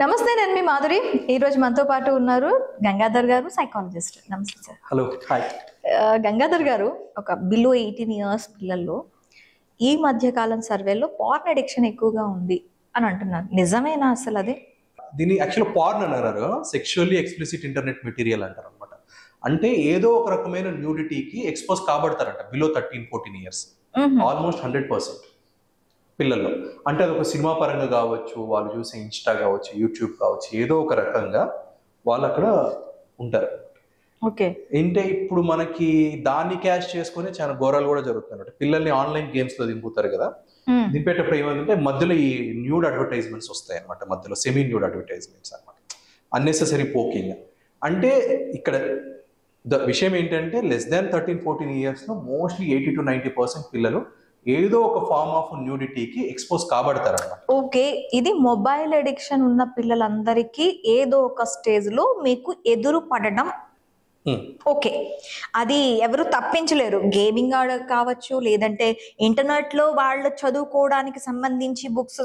నమస్తే, నేను మీ మాధురి. ఈ రోజు మనతో పాటు ఉన్నారు గంగాధర్ గారు, సైకాలజిస్ట్. నమస్తే సార్. Hello, hi. గంగాధర్ గారు, ఒక బిలో 18 ఇయర్స్ పిల్లల్లో ఈ మధ్య కాలం సర్వేలో పార్న్ అడిక్షన్ ఎక్కువగా ఉంది అని అంటున్నారు. నిజమేనా అసలు అది? దీన్ని యాక్చువల్ పార్న్ అన్నారు, సెక్షువల్లీ ఎక్స్ప్లిసిట్ ఇంటర్నెట్ మెటీరియల్ అంటారు అనమాట. అంటే ఏదో ఒక రకమైన న్యూడిటీకి ఎక్స్పోజ్ కాబడతారంట బిలో 13-14 ఇయర్స్, ఆల్మోస్ట్ 100% పిల్లల్లో. అంటే అది ఒక సినిమా పరంగా కావచ్చు, వాళ్ళు చూసే ఇన్స్టా కావచ్చు, యూట్యూబ్ కావచ్చు, ఏదో ఒక రకంగా వాళ్ళు అక్కడ ఉంటారు. ఓకే. అంటే ఇప్పుడు మనకి దాన్ని క్యాష్ చేసుకుని చాలా ఘోరాలు కూడా జరుగుతున్నాయి. పిల్లల్ని ఆన్లైన్ గేమ్స్ లో దింపుతారు కదా, దింపేటప్పుడు ఏమంటే మధ్యలో ఈ న్యూడ్ అడ్వర్టైజ్మెంట్స్ వస్తాయి అనమాట, మధ్యలో సెమీ న్యూడ్ అడ్వర్టైజ్మెంట్స్ అనమాట, అన్నెసెసరీ పోకింగ్. అంటే ఇక్కడ విషయం ఏంటంటే లెస్ దాన్ 13-14 ఇయర్స్ లో మోస్ట్లీ 80-90% పిల్లలు ఏదో ఒక ఫార్మ్ ఆఫ్ న్యూడిటీకి ఎక్స్పోజ్ కాబడతారు అన్నమాట. ఓకే, ఇది మొబైల్ అడిక్షన్ ఉన్న పిల్లలందరికీ ఏదో ఒక స్టేజ్ లో మీకు ఎదురు పడడం. ఓకే, అది ఎవరు తప్పించలేరు. గేమింగ్ కావచ్చు, లేదంటే ఇంటర్నెట్ లో వాళ్ళు చదువుకోవడానికి సంబంధించి బుక్స్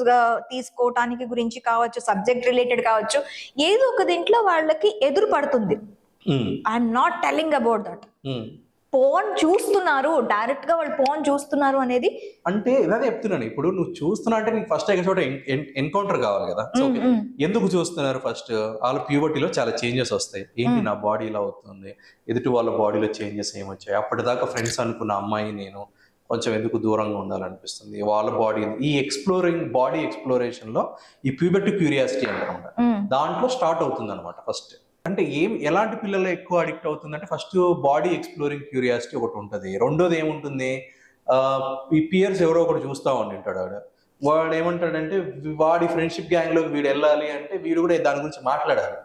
తీసుకోవడానికి గురించి కావచ్చు, సబ్జెక్ట్ రిలేటెడ్ కావచ్చు, ఏదో ఒక దీంట్లో వాళ్ళకి ఎదురు పడుతుంది. I'm not telling about that. Phone చూస్తున్నారు, డైరెక్ట్ గా వాళ్ళు ఫోన్ చూస్తున్నారు అనేది అంటే ఇదే చెప్తున్నాను. ఇప్పుడు నువ్వు చూస్తున్నా అంటే నీకు ఫస్ట్ చోట ఎన్కౌంటర్ కావాలి కదా. ఎందుకు చూస్తున్నారు? ఫస్ట్ వాళ్ళ ప్యూబర్టీలో చాలా చేంజెస్ వస్తాయి. ఏంటి నా బాడీ ఇలా అవుతుంది, ఎదుటి వాళ్ళ బాడీలో చేంజెస్ ఏమొచ్చాయి, అప్పటిదాకా ఫ్రెండ్స్ అనుకున్న అమ్మాయి నేను కొంచెం ఎందుకు దూరంగా ఉండాలనిపిస్తుంది, వాళ్ళ బాడీ. ఈ బాడీ ఎక్స్ప్లోరేషన్ లో ఈ ప్యూబర్టీ క్యూరియాసిటీ అంటారు, దాంట్లో స్టార్ట్ అవుతుంది అనమాట ఫస్ట్. అంటే ఎలాంటి పిల్లలు ఎక్కువ అడిక్ట్ అవుతుందంటే ఫస్ట్ బాడీ ఎక్స్ప్లోరింగ్ క్యూరియాసిటీ ఒకటి ఉంటుంది. రెండోది ఏముంటుంది, ఈ పియర్స్ ఎవరో ఒకటి చూస్తూ ఉండింటాడు. వాడు ఏమంటాడంటే వాడి ఫ్రెండ్షిప్ గ్యాంగ్ లోకి వీడు వెళ్ళాలి అంటే వీడు కూడా దాని గురించి మాట్లాడాలి.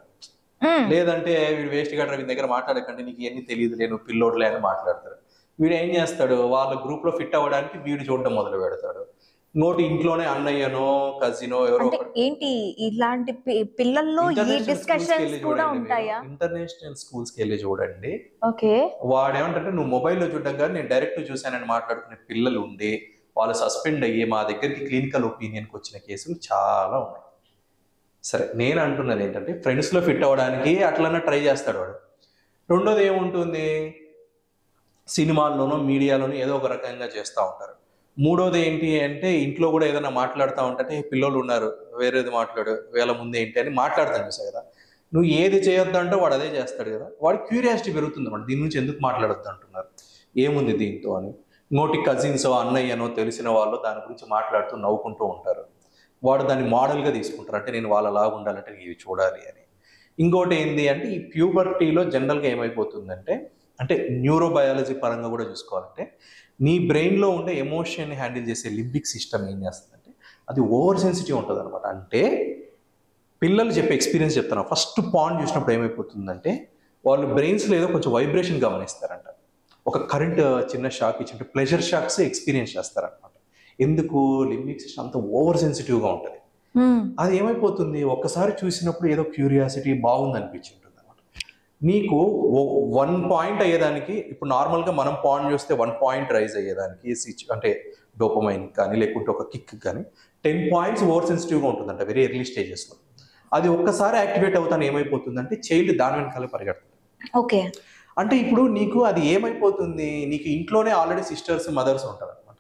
లేదంటే వీడు వేస్ట్ గడ్ర వీడి దగ్గర మాట్లాడకంటే నీకు ఇవన్నీ తెలియదు, నేను పిల్లోడ్లే అని మాట్లాడతాడు. వీడు ఏం చేస్తాడు, వాళ్ళ గ్రూప్ లో ఫిట్ అవ్వడానికి వీడు చూడడం మొదలు పెడతాడు. నోటి ఇంట్లోనే అన్నయ్యనో కజినో ఎవరో. ఏంటి ఇలాంటి పిల్లల్లో ఈ డిస్కషన్స్ కూడా ఉంటాయా? ఇంటర్నేషనల్ స్కూల్స్ కి వెళ్ళి చూడండి. ఓకే, వాడేమంటే నువ్వు మొబైల్లో చూడడం కానీ నేను డైరెక్ట్ చూశానని మాట్లాడుకునే పిల్లలు ఉండి వాళ్ళు సస్పెండ్ అయ్యి మా దగ్గరికి క్లినికల్ ఒపీనియన్కి వచ్చిన కేసులు చాలా ఉన్నాయి. సరే, నేను అంటున్నది ఏంటంటే ఫ్రెండ్స్ లో ఫిట్ అవ్వడానికి అట్లన్నా ట్రై చేస్తాడు వాడు. రెండోది ఏముంటుంది, సినిమాల్లోనో మీడియాలోనో ఏదో ఒక రకంగా చేస్తూ ఉంటారు. మూడోది ఏంటి అంటే ఇంట్లో కూడా ఏదైనా మాట్లాడుతూ ఉంటే పిల్లలు ఉన్నారు వేరేది మాట్లాడు వేళ ముందే ఏంటి అని మాట్లాడతాను చూసా కదా. నువ్వు ఏది చేయొద్దు అంటే వాడు అదే చేస్తాడు కదా. వాడి క్యూరియాసిటీ పెరుగుతుంది అన్నమాట, దీని నుంచి ఎందుకు మాట్లాడొద్దు అంటున్నారు, ఏముంది దీంతో అని. ఇంకోటి కజిన్స్ అన్నయ్యనో తెలిసిన వాళ్ళు దాని గురించి మాట్లాడుతూ నవ్వుకుంటూ ఉంటారు. వాడు దాన్ని మోడల్గా తీసుకుంటారు, అంటే నేను వాళ్ళలాగా ఉండాలంటే ఇవి చూడాలి అని. ఇంకోటి ఏంటి అంటే ఈ ప్యూబర్టీలో జనరల్గా ఏమైపోతుందంటే, అంటే న్యూరోబయాలజీ పరంగా కూడా చూసుకోవాలంటే నీ బ్రెయిన్లో ఉండే ఎమోషన్ని హ్యాండిల్ చేసే లింబిక్ సిస్టమ్ ఏం చేస్తుందంటే అది ఓవర్ సెన్సిటివ్ ఉంటుంది అనమాట. అంటే పిల్లలు చెప్పే ఎక్స్పీరియన్స్ చెప్తాను. ఫస్ట్ పాన్ చూసినప్పుడు ఏమైపోతుందంటే వాళ్ళు బ్రెయిన్స్లో ఏదో కొంచెం వైబ్రేషన్ గమనిస్తారంట. ఒక కరెంట్ చిన్న షాక్ ఇచ్చి ప్లెజర్ షాక్స్ ఎక్స్పీరియన్స్ చేస్తారనమాట. ఎందుకు, లింబిక్ సిస్టమ్ అంత ఓవర్ సెన్సిటివ్గా ఉంటుంది. అది ఏమైపోతుంది, ఒక్కసారి చూసినప్పుడు ఏదో క్యూరియాసిటీ బాగుంది అనిపించింది నీకు. 1 పాయింట్ అయ్యేదానికి ఇప్పుడు నార్మల్గా మనం పాయింట్ చూస్తే 1 పాయింట్ రైజ్ అయ్యేదానికి అంటే డోపమైన్ కానీ లేకుంటే ఒక కిక్ కానీ 10 పాయింట్స్ ఓవర్ సెన్సిటివ్గా ఉంటుందంట వెరీ ఎర్లీ స్టేజెస్లో. అది ఒక్కసారి యాక్టివేట్ అవుతాను ఏమైపోతుందంటే చైల్డ్ దాని వెనకాల పరిగెడుతుంది. ఓకే, అంటే ఇప్పుడు నీకు అది ఏమైపోతుంది, నీకు ఇంట్లోనే ఆల్రెడీ సిస్టర్స్ మదర్స్ ఉంటారు అనమాట.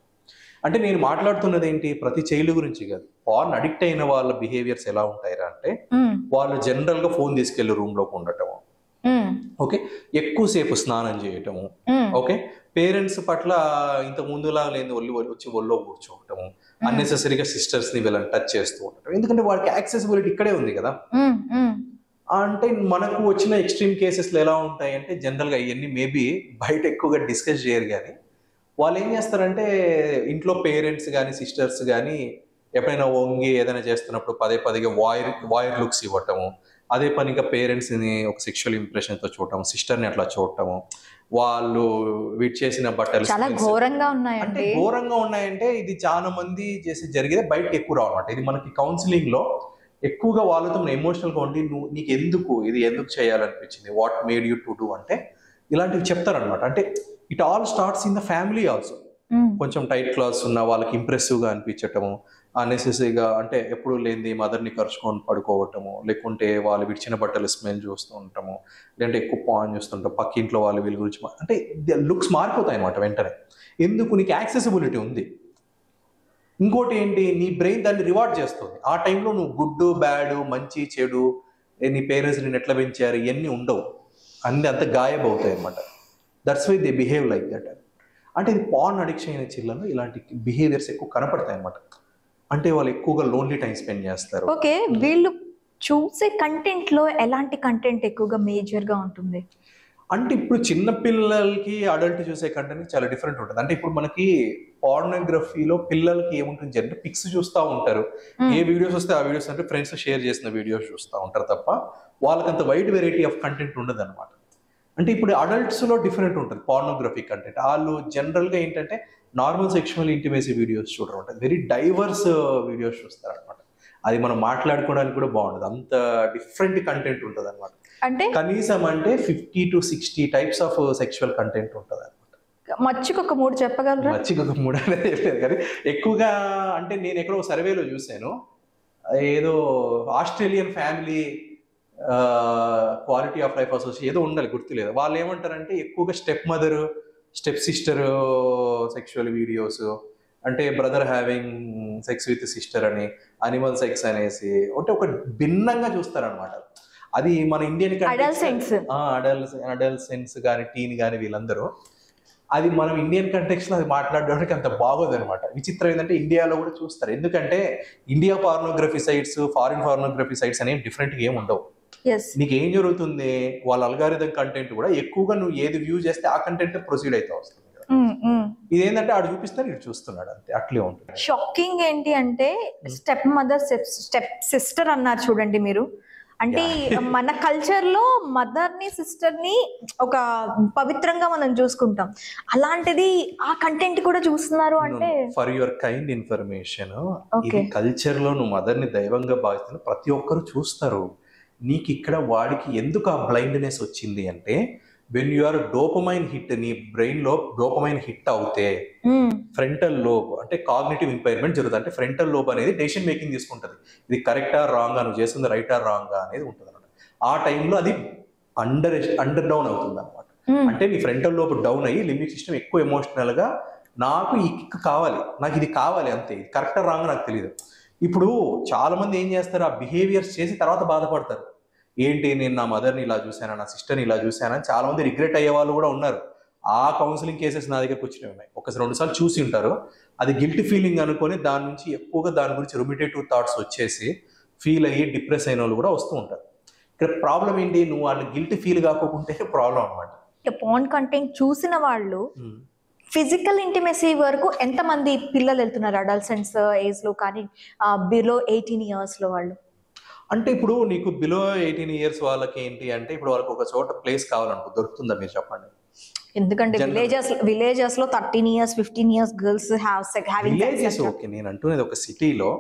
అంటే నేను మాట్లాడుతున్నది ఏంటి, ప్రతి చైల్డ్ గురించి కాదు. పార్న్ అడిక్ట్ అయిన వాళ్ళ బిహేవియర్స్ ఎలా ఉంటాయిరా అంటే వాళ్ళు జనరల్గా ఫోన్ తీసుకెళ్లి రూమ్లోకి ఉండటం, ఓకే, ఎక్కువసేపు స్నానం చేయటము, ఓకే, పేరెంట్స్ పట్ల ఇంత ముందులా లేని వచ్చి ఒళ్ళో కూర్చోవటము, అన్నెసెసరీగా సిస్టర్స్ ని వీళ్ళని టచ్ చేస్తూ ఉండటం. ఎందుకంటే వాడికి యాక్సెసిబిలిటీ ఇక్కడే ఉంది కదా. అంటే మనకు వచ్చిన ఎక్స్ట్రీమ్ కేసెస్లో ఎలా ఉంటాయి అంటే జనరల్గా ఇవన్నీ మేబీ బయట ఎక్కువగా డిస్కస్ చేయరు, కానీ వాళ్ళు ఏం చేస్తారంటే ఇంట్లో పేరెంట్స్ కానీ సిస్టర్స్ కానీ ఎప్పుడైనా వంగి ఏదైనా చేస్తున్నప్పుడు పదే పదేగా వాయిర్ లుక్స్ ఇవ్వటము, అదే పనిగా పేరెంట్స్ని ఒక సెక్షువల్ ఇంప్రెషన్తో చూడటం, సిస్టర్ని అట్లా చూడటము, వాళ్ళు వీటి చేసిన బట్టలు చాలా ఘోరంగా అంటే ఘోరంగా ఉన్నాయంటే ఇది చాలా మంది చేసి జరిగేది బయటకు ఎక్కువ రావన్నమాట. ఇది మనకి కౌన్సిలింగ్ లో ఎక్కువగా వాళ్ళతో మనం ఎమోషనల్గా ఉండి నీకు ఎందుకు చేయాలనిపించింది, what made you to do అంటే ఇలాంటివి చెప్తారనమాట. అంటే it all starts in the family also. కొంచెం టైట్ క్లాత్స్ ఉన్న వాళ్ళకి ఇంప్రెసివ్గా అనిపించటము, అన్నెసెసరీగా అంటే ఎప్పుడు లేనిది మదర్ని కరుచుకొని పడుకోవటము, లేకుంటే వాళ్ళు విడిచిన బట్టలు స్మెల్ చూస్తూ ఉంటాము, లేదంటే ఎక్కువ పాన్ చూస్తుంటాం, పక్కింట్లో వాళ్ళు వీళ్ళ గురించి అంటే లుక్స్ మారిపోతాయి అనమాట వెంటనే. ఎందుకు? నీకు యాక్సెసిబిలిటీ ఉంది. ఇంకోటి ఏంటి, నీ బ్రెయిన్ దాన్ని రివార్డ్ చేస్తుంది. ఆ టైంలో నువ్వు గుడ్ బ్యాడ్, మంచి చెడు, నీ పేరెంట్స్ నేను ఎట్లా పెంచారు, ఇవన్నీ ఉండవు, అన్ని అంత గాయబ్ అవుతాయి అనమాట. That's why they behave like that. అంటే ఇది పాన్ అడిక్షన్ అయిన చిల్లలో ఇలాంటి బిహేవియర్స్ ఎక్కువ కనపడతాయి అనమాట. అంటే వాళ్ళు ఎక్కువగా లోన్లీ టైం స్పెండ్ చేస్తారు. ఓకే, వీళ్ళు చూసే కంటెంట్ లో ఎలాంటి కంటెంట్ ఎక్కువగా మేజర్ గా ఉంటుంది? అంటే ఇప్పుడు చిన్న పిల్లలకి అడల్ట్ చూసే కంటెంట్ చాలా డిఫరెంట్ ఉంటుంది. అంటే ఇప్పుడు మనకి పార్నోగ్రఫీలో పిల్లలకి ఏముంటుంది అంటే పిక్స్ చూస్తూ ఉంటారు, ఏ వీడియోస్ వస్తే ఆ వీడియోస్ అంటే ఫ్రెండ్స్ షేర్ చేసిన వీడియోస్ చూస్తూ ఉంటారు తప్ప వాళ్ళకంత వైడ్ వెరైటీ ఆఫ్ కంటెంట్ ఉండదు అనమాట. అంటే ఇప్పుడు అడల్ట్స్ లో డిఫరెంట్ ఉంటుంది పార్నోగ్రఫీ కంటెంట్. వాళ్ళు జనరల్ గా ఏంటంటే నార్మల్ సెక్షువల్ ఇంటిమేసీ వీడియోస్ చూడడం ఉంటుంది, వెరీ డైవర్స్ వీడియోస్ చూస్తారు అనమాట. అది మనం మాట్లాడుకోవడానికి కూడా బాగుండదు, అంత డిఫరెంట్ కంటెంట్ ఉంటుంది అనమాట. అంటే కనీసం అంటే 50 to 60 types of sexual content ఉంటుంది అనమాట. మచ్చికి ఒక 3 చెప్పగలరా? మచ్చికి ఒక 3 అనేది లేదు కానీ ఎక్కువగా అంటే నేను ఎక్కడో సర్వేలో చూశాను, ఏదో Australian family quality of life association ఏదో ఉండాలి, గుర్తులేదు. వాళ్ళు ఏమంటారంటే ఎక్కువగా step mother, step sister sexual videos, అంటే brother having sex with sister అని, అనిమల్ సెక్స్ అనేసి అంటే ఒక భిన్నంగా చూస్తారనమాట. అది మన ఇండియన్ అడల్ట్ సెన్స్ కానీ టీన్ కానీ వీళ్ళందరూ అది మనం ఇండియన్ కంటెక్స్ట్ లో అది మాట్లాడడానికి అంత బాగోదు అనమాట. విచిత్రం ఏంటంటే ఇండియాలో కూడా చూస్తారు, ఎందుకంటే India pornography sites, foreign pornography sites అనేవి డిఫరెంట్గా ఏమి ఉండవు. నీకు ఏం జరుగుతుంది, వాళ్ళ అల్గారిథం కంటెంట్ కూడా ఎక్కువగా నువ్వు ఏది వ్యూ చేస్తే ఆ కంటెంట్ ప్రొసీడ్ అయితే వస్తుంది. ఇదేంటంటే ఆడు చూపిస్తే ఇటు చూస్తున్నాడు, అంతే, అట్లే ఉంటుంది. షాకింగ్ ఏంటి అంటే స్టెప్ మదర్, స్టెప్ సిస్టర్ అన్నారు చూడండి మీరు. అంటే మన కల్చర్ లో మదర్ ని, సిస్టర్ ని ఒక పవిత్రంగా మనం చూసుకుంటాం, అలాంటిది ఆ కంటెంట్ కూడా చూస్తున్నారు అంటే. ఫర్ యువర్ కైండ్ ఇన్ఫర్మేషన్, ఇది కల్చర్ లో నువ్వు మదర్ ని దైవంగా భావిస్తున్న ప్రతి ఒక్కరు చూస్తారు. నీకు ఇక్కడ వాడికి ఎందుకు ఆ బ్లైండ్నెస్ వచ్చింది అంటే, when you are dopamine hit, నీ బ్రెయిన్ లో డోపమైన్ హిట్ అవుతే ఫ్రంటల్ లోబ్ అంటే కాగ్నిటివ్ ఇంపైర్మెంట్ జరుగుతుంది. అంటే ఫ్రంటల్ లోబ్ అనేది డెసిషన్ మేకింగ్ తీసుకుంటుంది, ఇది కరెక్టా రాంగా, నువ్వు చేస్తుంది రైటా రాంగా అనేది ఉంటుంది అనమాట. ఆ టైంలో అది అండర్ డౌన్ అవుతుంది అనమాట. అంటే నీ ఫ్రంటల్ లోబ్ డౌన్ అయ్యి లింబిక్ సిస్టమ్ ఎక్కువ ఎమోషనల్ గా నాకు ఈ కిక్ కావాలి, నాకు ఇది కావాలి, అంతే, ఇది కరెక్టా రాంగా నాకు తెలియదు. ఇప్పుడు చాలా మంది ఏం చేస్తారు, ఆ బిహేవియర్స్ చేసి తర్వాత బాధపడతారు, ఏంటి నేను నా మదర్ని ఇలా చూశానా, నా సిస్టర్ని ఇలా చూశానని చాలా మంది రిగ్రెట్ అయ్యే వాళ్ళు కూడా ఉన్నారు. ఆ కౌన్సిలింగ్ కేసెస్ నా దగ్గరకు వచ్చినవి ఉన్నాయి. 1-2 సార్లు చూసి ఉంటారు, అది గిల్ట్ ఫీలింగ్ అనుకొని దాని నుంచి ఎక్కువగా దాని గురించి రుమిటేటివ్ థాట్స్ వచ్చేసి ఫీల్ అయ్యి డిప్రెస్ అయిన వాళ్ళు కూడా వస్తూ ఉంటారు. ఇక్కడ ప్రాబ్లం ఏంటి, నువ్వు వాళ్ళు గిల్ట్ ఫీల్ కాకుంటే ప్రాబ్లం అనమాట. పార్న్ కంటెంట్ చూసిన వాళ్ళు ఫిజికల్ ఇంటిమసీ వరకు ఎంతమంది పిల్లలు వెళ్తున్నారు అడల్సెంట్స్ ఏజ్ లో కానీ బిలో 18 years లో వాళ్ళు? అంటే ఇప్పుడు నీకు బిలో 18 years వాళ్ళకి ఏంటి అంటే, ఇప్పుడు వాళ్ళకి ఒక చోట ప్లేస్ కావాలనుకో, దొరుకుతుందా మీరు చెప్పండి? ఎందుకంటే విలేజెస్ లో 13 years 15 years girls villages okay, నేను అంటున్నది ఒక సిటీలో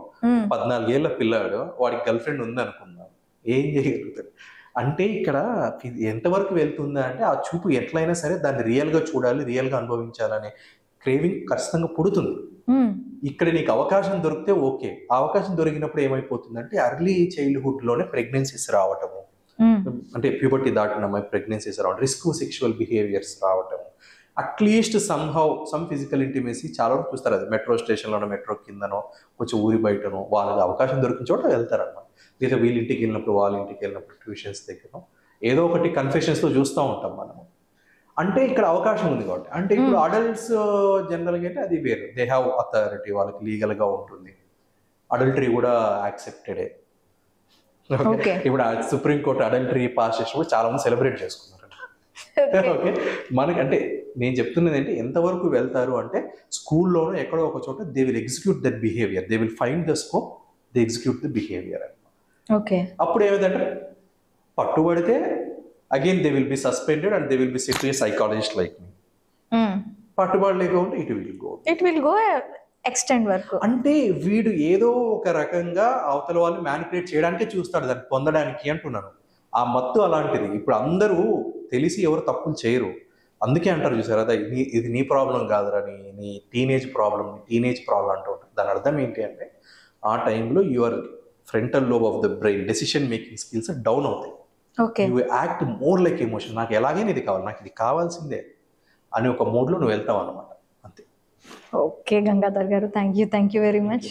14 ఏళ్ల పిల్లాడు, వాడికి గర్ల్ ఫ్రెండ్ ఉంది అనుకుందాం, ఏం చేయగలుగుతాడు? అంటే ఇక్కడ ఎంతవరకు వెళ్తుందా అంటే, ఆ చూపు ఎట్లయినా సరే దాన్ని రియల్ గా చూడాలి, రియల్ గా అనుభవించాలనే క్రేవింగ్ ఖచ్చితంగా పుడుతుంది. ఇక్కడ నీకు అవకాశం దొరికితే ఓకే, ఆ అవకాశం దొరికినప్పుడు ఏమైపోతుందంటే అర్లీ చైల్డ్హుడ్ లోనే ప్రెగ్నెన్సీస్ రావటము, అంటే ప్యూబర్టీ దాటిన ప్రెగ్నెన్సీస్ రావడం, రిస్క్ సెక్షువల్ బిహేవియర్స్ రావటము, అట్లీస్ట్ సమ్ ఫిజికల్ ఇంటిమేసీ చాలా వరకు చూస్తారు. అది మెట్రో స్టేషన్లోనో, మెట్రో కిందనో, కొంచెం ఊరి బయటనో వాళ్ళకి అవకాశం దొరికిన చోట వెళ్తారన్నమాట. లేదా వీళ్ళ ఇంటికి వెళ్ళినప్పుడు, వాళ్ళ ఇంటికి వెళ్ళినప్పుడు, ట్యూషన్స్ దగ్గర ఏదో ఒకటి కన్ఫెషన్స్ లో చూస్తూ ఉంటాం మనము. అంటే ఇక్కడ అవకాశం ఉంది కాబట్టి. అంటే ఇప్పుడు అడల్ట్స్ జనరల్గా అయితే అది వేరు, దే హ్యావ్ అథారిటీ, వాళ్ళకి లీగల్ గా ఉంటుంది, అడల్టరీ కూడా యాక్సెప్టెడే. ఇప్పుడు సుప్రీంకోర్టు అడల్టరీ పాస్ చేసినప్పుడు చాలా మంది సెలబ్రేట్ చేసుకున్నారు. ఓకే, మనకి అంటే నేను చెప్తున్నది ఏంటి, ఎంతవరకు వెళ్తారు అంటే స్కూల్లోనూ ఎక్కడో ఒక చోట they will execute that behaviour, they will find the scope, they execute the behaviour అని. అప్పుడు ఏమిటంటే పట్టుబడితే again they will be suspended and they will be set to a psychologist like me. పట్టుబడలేకపోతే ఇట్ విల్ గో ఎక్స్టెండ్ వరకు. అంటే వీడు ఏదో ఒక రకంగా అవతల వాళ్ళని మ్యానిపులేట్ చేయడానికే చూస్తాడు, దాన్ని పొందడానికి అంటున్నాను. ఆ మత్తు అలాంటిది. ఇప్పుడు అందరూ తెలిసి ఎవరు తప్పులు చేయరు, అందుకే అంటారు చూసారు, అదే ఇది నీ ప్రాబ్లం కాదురా, నీ టీనేజ్ ప్రాబ్లం అంటూ ఉంటారు. దాని అర్థం ఏంటి అంటే, ఆ టైంలో your frontal lobe of the brain decision making skills down అవుతాయి. Okay. You act more like emotion. నాకు ఎలాగైనా ఇది కావాలి, నాకు ఇది కావాల్సిందే అని ఒక మోడ్లో నువ్వు వెళ్తావు అనమాట. అంతే. ఓకే గంగాధర్ గారు, థ్యాంక్ యూ వెరీ మచ్.